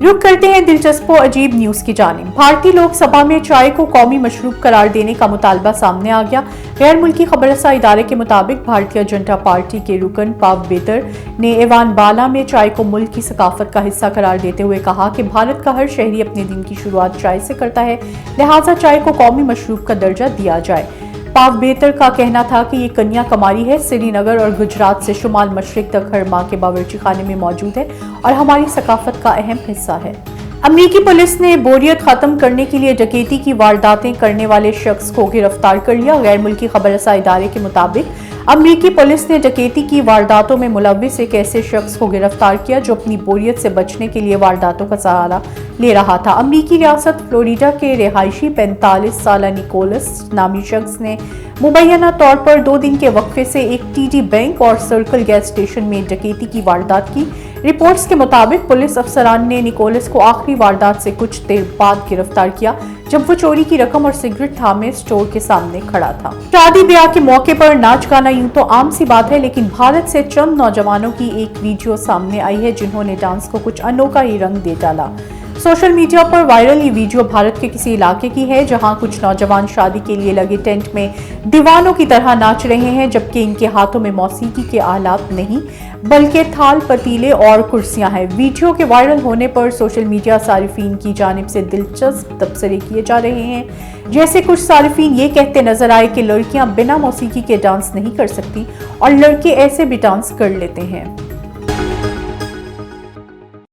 रुख करते हैं दिलचस्प और अजीब न्यूज की जानिब। भारतीय लोकसभा में चाय को कौमी मशरूब करार देने का मुतालबा सामने आ गया। गैर मुल्की खबरसा इदारे के मुताबिक भारतीय जनता पार्टी के रुकन पाव बेतर ने ऐवान बाला में चाय को मुल्क की सकाफत का हिस्सा करार देते हुए कहा कि भारत का हर शहरी अपने दिन की शुरुआत चाय से करता है, लिहाजा चाय को कौमी मशरूब का दर्जा दिया जाए। पाव बेहतर का कहना था कि ये कन्या कुमारी है, श्रीनगर और गुजरात से शुमाल मशरिक तक हर माँ के बावर्ची खाने में मौजूद है और हमारी सकाफत का अहम हिस्सा है। अमरीकी पुलिस ने बोरियत खत्म करने के लिए डकैती की वारदातें करने वाले शख्स को गिरफ्तार कर लिया। गैर मुल्की खबरसा इदारे के मुताबिक अमरीकी पुलिस ने डकैती की वारदातों में मुलव्विस एक ऐसे शख्स को गिरफ्तार किया जो अपनी बोरियत से बचने के लिए वारदातों का सहारा ले रहा था। अमरीकी रियासत फ्लोरिडा के रिहायशी 45 साला निकोलस नामी शख्स ने मुबैना तौर पर 2 दिन के वक्फे से एक टीडी बैंक और सर्कल गैस स्टेशन में डकैती की वारदात की। रिपोर्ट्स के मुताबिक पुलिस अफसरान ने निकोलस को आखिरी वारदात से कुछ देर बाद गिरफ्तार किया जब वो चोरी की रकम और सिगरेट थामे स्टोर के सामने खड़ा था। शादी ब्याह के मौके पर नाच गाना यूं तो आम सी बात है, लेकिन भारत से चंद नौजवानों की एक वीडियो सामने आई है जिन्होंने डांस को कुछ अनोखा ही रंग दे डाला। सोशल मीडिया पर वायरल ये वीडियो भारत के किसी इलाके की है जहां कुछ नौजवान शादी के लिए लगे टेंट में दीवानों की तरह नाच रहे हैं, जबकि इनके हाथों में मौसीकी के आलात नहीं बल्कि थाल, पतीले और कुर्सियां हैं। वीडियो के वायरल होने पर सोशल मीडिया सारिफीन की जानिब से दिलचस्प तबसरे किए जा रहे हैं। जैसे कुछ सारिफीन ये कहते नजर आए कि लड़कियां बिना मौसीकी के डांस नहीं कर सकती और लड़के ऐसे भी डांस कर लेते हैं।